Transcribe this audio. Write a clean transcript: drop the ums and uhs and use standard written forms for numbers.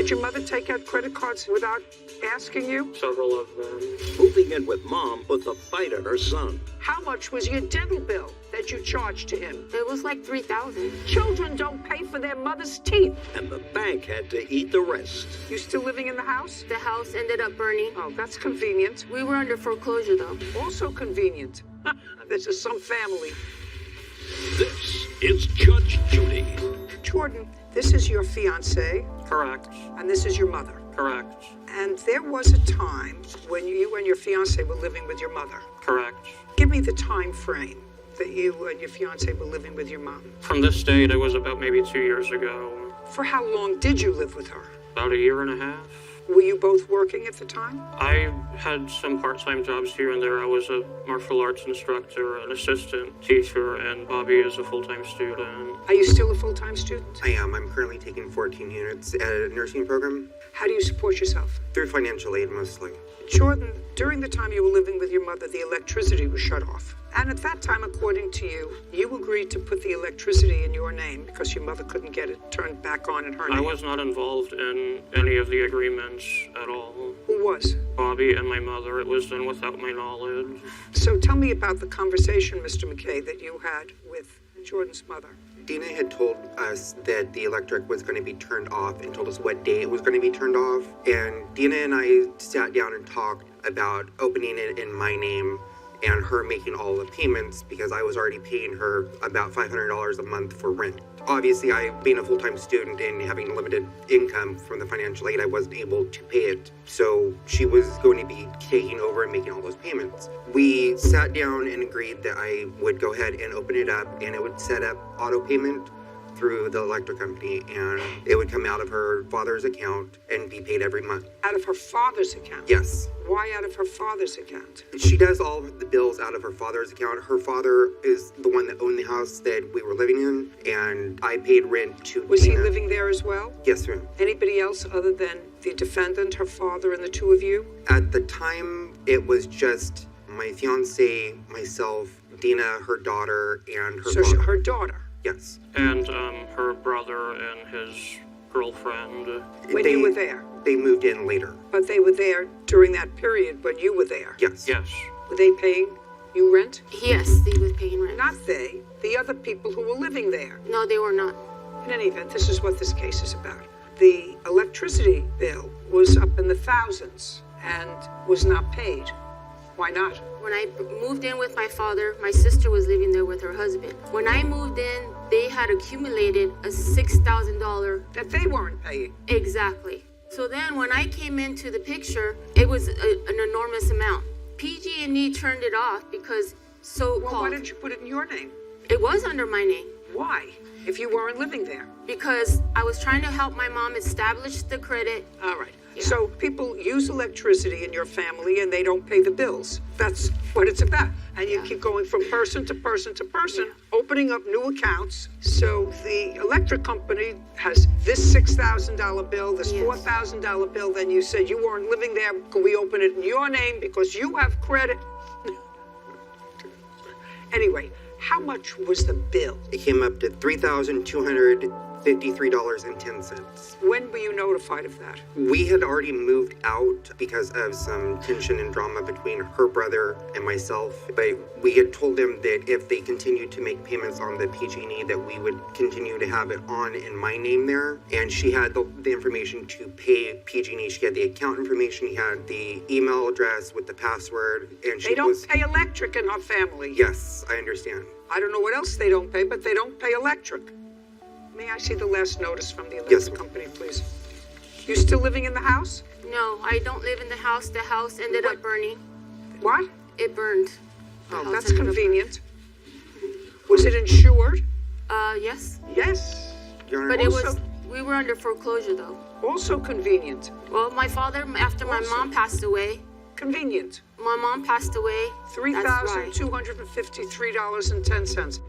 Did your mother take out credit cards without asking you? Several of them. Moving in with Mom put the fight on her son. How much was your dental bill that you charged to him? It was like $3,000. Children don't pay for their mother's teeth. And the bank had to eat the rest. You still living in the house? The house ended up burning. Oh, that's convenient. We were under foreclosure, though. Also convenient. This is some family. This is Judge Judy. Jordan, this is your fiancé, Correct. and this is your mother. Correct. And there was a time when you and your fiancé were living with your mother. Correct. Give me the time frame that you and your fiancé were living with your mom. From this date, it was about maybe 2 years ago. For how long did you live with her? About a year and a half. Were you both working at the time? I had some part-time jobs here and there. I was a martial arts instructor, an assistant teacher, and Bobby is a full-time student. Are you still a full-time student? I am. I'm currently taking 14 units at a nursing program How do you support yourself? through financial aid mostly. Jordan, during the time you were living with your mother, the electricity was shut off. And at that time, according to you, you agreed to put the electricity in your name because your mother couldn't get it turned back on in her name. I was not involved in any of the agreements at all. Who was? Bobby and my mother. It was done without my knowledge. So tell me about the conversation, Mr. McKay, that you had with Jordan's mother. Dina had told us that the electric was going to be turned off and told us what day it was going to be turned off. And Dina and I sat down and talked about opening it in my name and her making all the payments because I was already paying her about $500 a month for rent. Obviously, I, being a full-time student and having limited income from the financial aid, I wasn't able to pay it. So she was going to be taking over and making all those payments. We sat down and agreed that I would go ahead and open it up and it would set up auto payment through the electric company, and it would come out of her father's account and be paid every month. Out of her father's account? Yes. Why out of her father's account? She does all of the bills out of her father's account. Her father is the one that owned the house that we were living in, and I paid rent to Was he Dina. living there as well? Yes, ma'am. Anybody else other than the defendant, her father, and the two of you? At the time, it was just my fiance, myself, Dina, her daughter, and her So father. her daughter? Yes. And her brother and his girlfriend. When you were there? They moved in later. But they were there during that period when you were there? Yes. Yes. Were they paying you rent? Yes, they was paying rent. Not they, the other people who were living there. No, they were not. In any event, this is what this case is about. The electricity bill was up in the thousands and was not paid. Why not? When I moved in with my father, my sister was living there with her husband. When I moved in, they had accumulated a $6,000. That they weren't paying. Exactly. So then when I came into the picture, it was an enormous amount. PG&E turned it off because Well, why didn't you put it in your name? It was under my name. Why? If you weren't living there. Because I was trying to help my mom establish the credit. All right. Yeah. So people use electricity in your family and they don't pay the bills. That's what it's about. And you keep going from person to person to person, opening up new accounts. So the electric company has this $6,000 bill, this $4,000 bill. Then you said you weren't living there. Can we open it in your name because you have credit? Anyway, how much was the bill? It came up to $3,253.10. When were you notified of that? We had already moved out because of some tension and drama between her brother and myself, but we had told them that if they continued to make payments on the PG&E that we would continue to have it on in my name there. And she had the information to pay PG&E. She had the account information, she had the email address with the password, and she They don't pay electric in our family. Yes, I understand. I don't know what else they don't pay, but they don't pay electric. May I see the last notice from the electric company, please? You still living in the house? No, I don't live in the house. The house ended up burning. What? It burned. The Oh, house that's ended up convenient. Was it insured? Yes. Yes. Your Honor, But it was, Also- we were under foreclosure though. Also convenient. Well, my father, after my mom passed away, Convenient. my mom passed away. That's why. $3,253.10.